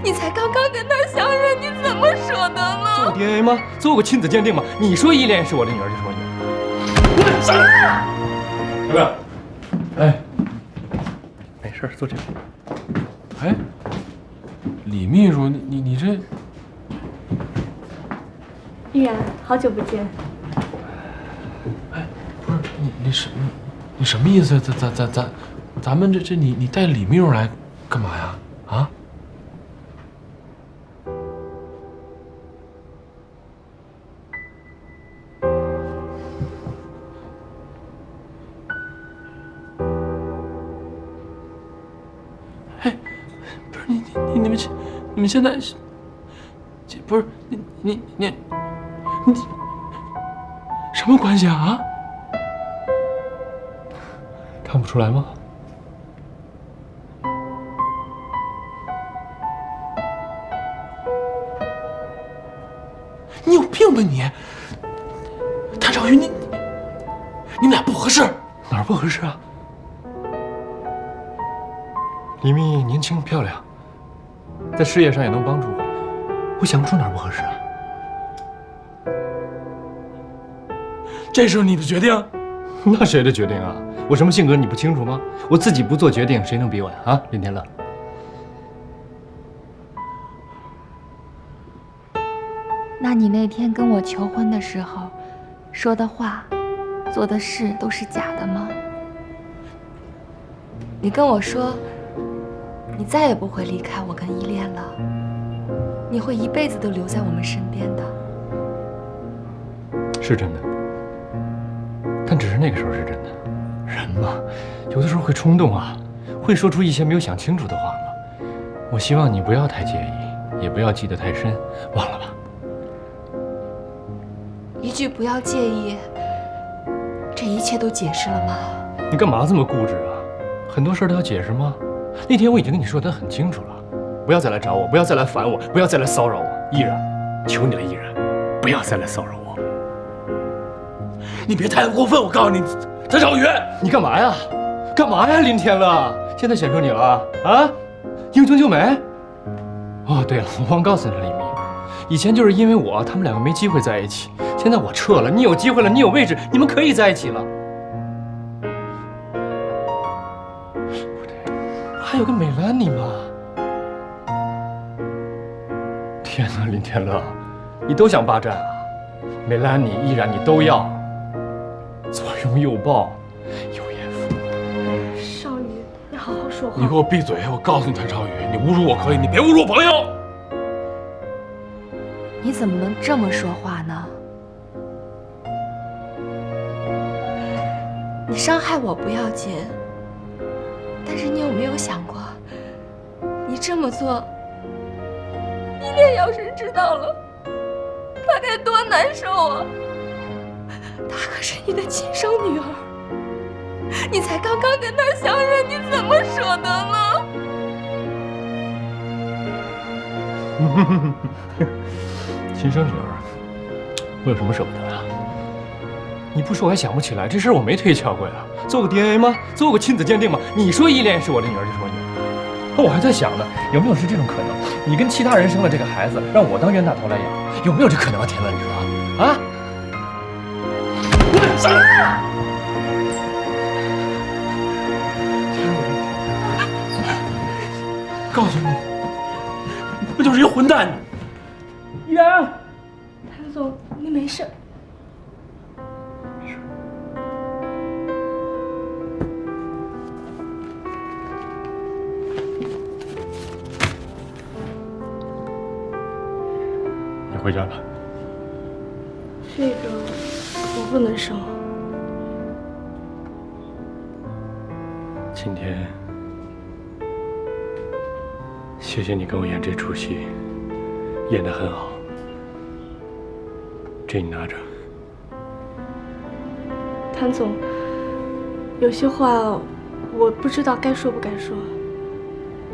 你才刚刚跟他相认，你怎么舍得呢？做过 DNA 吗？做过亲子鉴定吗？你说依莲是我的女儿就是我女儿。要不要？哎，没事，坐这边。哎，李秘书，你这……依然，好久不见。哎，不是你什么意思？咱们这你带李秘书来干嘛呀？啊？哎，不是你们现在不是你什么关系啊？看不出来吗？你有病吧你！谭少宇，你们俩不合适。哪儿不合适啊？李密年轻漂亮，在事业上也能帮助我，我想不出哪儿不合适啊。这是你的决定？那谁的决定啊？我什么性格你不清楚吗？我自己不做决定，谁能比我呀？啊，林天乐。那你那天跟我求婚的时候，说的话、做的事都是假的吗？你跟我说，你再也不会离开我跟依恋了，你会一辈子都留在我们身边的。是真的，但只是那个时候是真的。人嘛，有的时候会冲动啊，会说出一些没有想清楚的话嘛。我希望你不要太介意，也不要记得太深，忘了吧。一句不要介意，这一切都解释了吗？你干嘛这么固执啊？很多事都要解释吗？那天我已经跟你说得很清楚了，不要再来找我，不要再来烦我，不要再来骚扰我。依然，求你了，依然，不要再来骚扰我。你别太过分，我告诉你，谭少宇，你干嘛呀？干嘛呀，林天乐？现在选中你了啊？英雄救美？哦，对了，我忘告诉你了，李密，以前就是因为我，他们两个没机会在一起。现在我撤了，你有机会了，你有位置，你们可以在一起了。不对，还有个美兰妮嘛。天哪，林天乐，你都想霸占啊？美兰妮、依然你都要，左拥右抱，有眼福。少宇，你好好说话。你给我闭嘴！我告诉你，谭少宇，你侮辱我可以，你别侮辱我朋友。你怎么能这么说话呢？你伤害我不要紧，但是你有没有想过，你这么做，依恋要是知道了，她该多难受啊！她可是你的亲生女儿，你才刚刚跟她相认，你怎么舍得呢？亲生女儿，我有什么舍不得啊？你不说我还想不起来，这事儿我没推敲过呀。做过 DNA 吗？做过亲子鉴定吗？你说依恋是我的女儿就是我女儿，那我还在想呢，有没有是这种可能？你跟其他人生了这个孩子，让我当冤大头来养，有没有这可能啊？天乐，你说啊？告诉你，那就是一个混蛋。依然，谭总，你没事。你回家吧。这个我不能生。今天，谢谢你跟我演这出戏，演得很好。这你拿着。谭总，有些话我不知道该说不该说，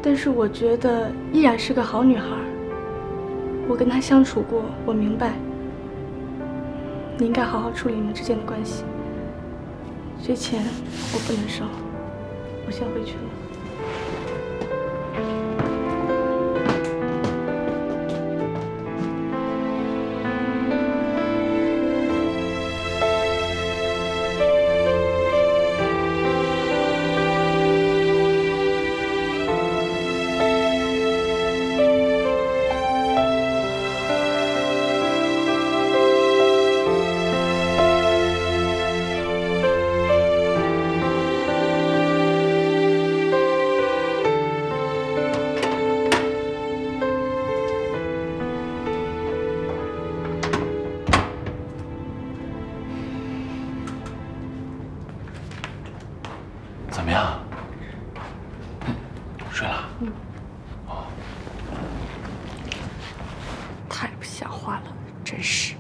但是我觉得依然是个好女孩。我跟她相处过，我明白，你应该好好处理你们之间的关系。这钱我不能收，我先回去了。话了，真是。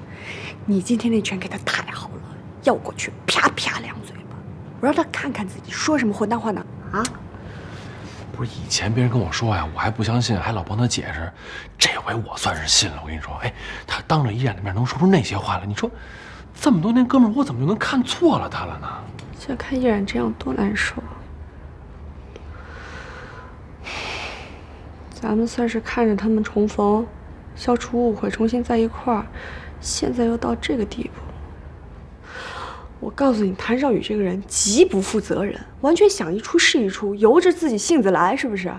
你今天那拳给他太好了，要过去啪啪两嘴巴，我让他看看自己说什么混蛋话呢？啊？不是以前别人跟我说呀，我还不相信，还老帮他解释。这回我算是信了。我跟你说，哎，他当着依然的面能说出那些话来，你说这么多年哥们儿，我怎么就能看错了他了呢？现在看依然这样多难受。咱们算是看着他们重逢，消除误会，重新在一块儿，现在又到这个地步。我告诉你，谭少宇这个人极不负责任，完全想一出是一出，由着自己性子来，是不是？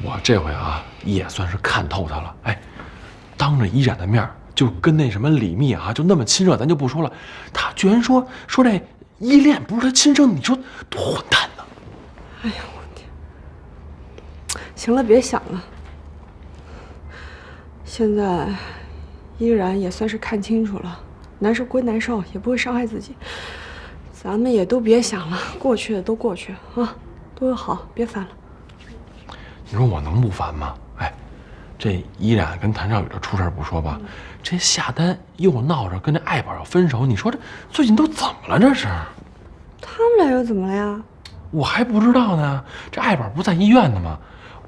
我这回啊，也算是看透他了。哎，当着依然的面就跟那什么李密啊，就那么亲热，咱就不说了。他居然说这依恋不是他亲生的，你说多混蛋呢？哎呀，我天！行了，别想了。现在依然也算是看清楚了，难受归难受，也不会伤害自己。咱们也都别想了，过去的都过去啊，都有好，别烦了。你说我能不烦吗？哎，这依然跟谭少宇这出事不说吧，这夏丹又闹着跟这爱宝要分手，你说这最近都怎么了？这是？他们俩又怎么了呀？我还不知道呢。这爱宝不在医院呢吗？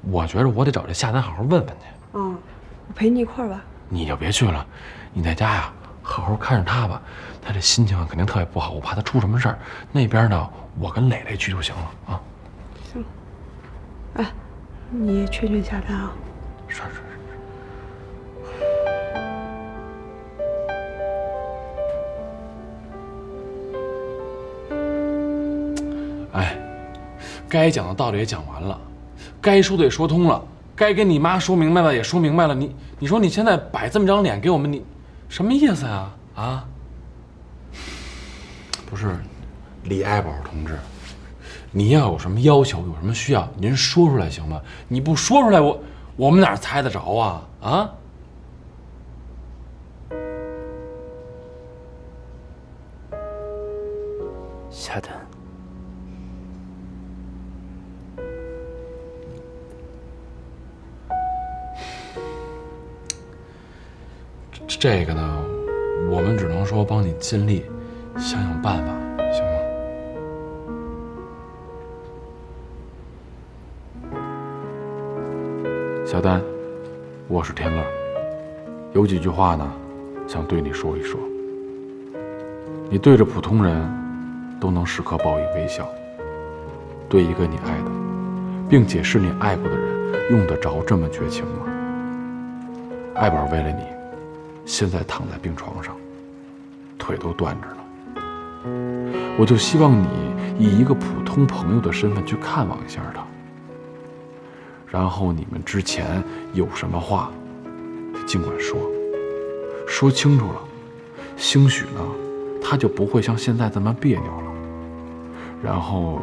我觉着我得找这夏丹好好问问去。我陪你一块儿吧。你就别去了，你在家呀，好好看着他吧。他这心情肯定特别不好，我怕他出什么事儿。那边呢，我跟磊磊去就行了啊。行。哎，你也劝劝夏丹啊。是。哎，该讲的道理也讲完了，该说的也说通了，该跟你妈说明白了也说明白了。你说你现在摆这么张脸给我们，你什么意思呀？啊？不是，李爱宝同志，你要有什么要求，有什么需要，您说出来行吗？你不说出来，我们哪猜得着啊？啊？夏丹，这个呢，我们只能说帮你尽力，想想办法，行吗？小丹，我是天乐，有几句话呢，想对你说一说。你对着普通人都能时刻报以微笑，对一个你爱的，并且是你爱过的人，用得着这么绝情吗？爱宝为了你，现在躺在病床上，腿都断着呢。我就希望你以一个普通朋友的身份去看望一下他，然后你们之前有什么话，尽管说，说清楚了，兴许呢，他就不会像现在这么别扭了。然后，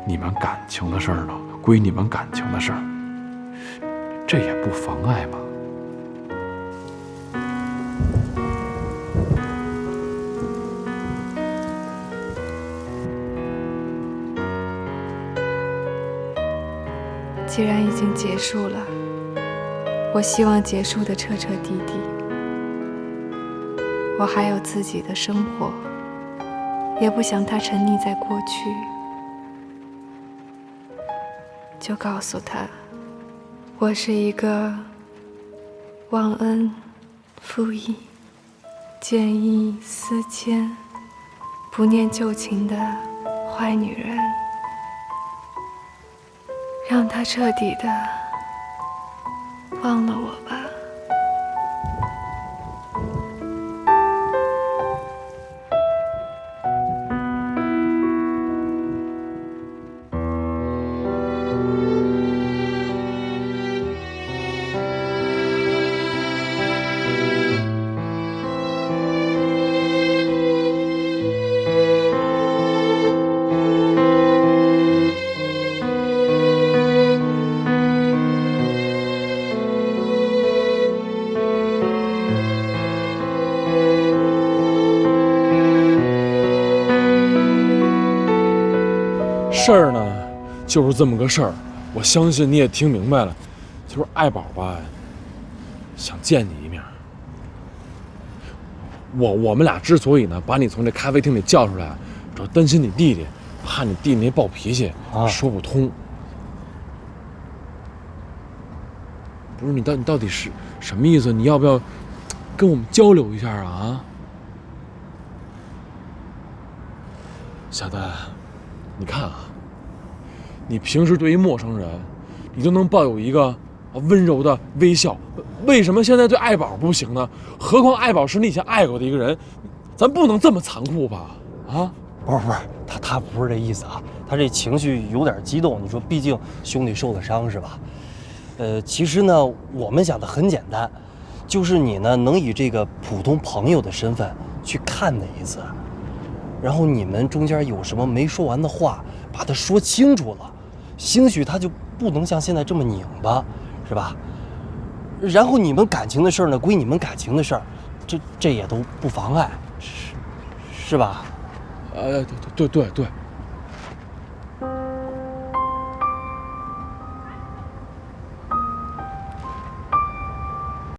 你们感情的事儿呢，归你们感情的事儿，这也不妨碍嘛。既然已经结束了，我希望结束得彻彻底底。我还有自己的生活，也不想他沉溺在过去。就告诉他，我是一个忘恩负义、见异思迁、不念旧情的坏女人。让他彻底的忘了我吧。事儿呢，就是这么个事儿。我相信你也听明白了，就是爱宝吧，想见你一面。我们俩之所以呢把你从这咖啡厅里叫出来，主要担心你弟弟，怕你弟弟那暴脾气说不通。不是你到底是什么意思？你要不要跟我们交流一下啊？小丹，你看啊，你平时对于陌生人，你都能抱有一个温柔的微笑，为什么现在对爱宝不行呢？何况爱宝是你以前爱过的一个人，咱不能这么残酷吧？啊？不是，他不是这意思啊，他这情绪有点激动。你说，毕竟兄弟受了伤是吧？其实呢，我们想的很简单，就是你呢能以这个普通朋友的身份去看他一次，然后你们中间有什么没说完的话，把它说清楚了，兴许他就不能像现在这么拧巴，是吧？然后你们感情的事儿呢，归你们感情的事儿，这也都不妨碍，是吧？对。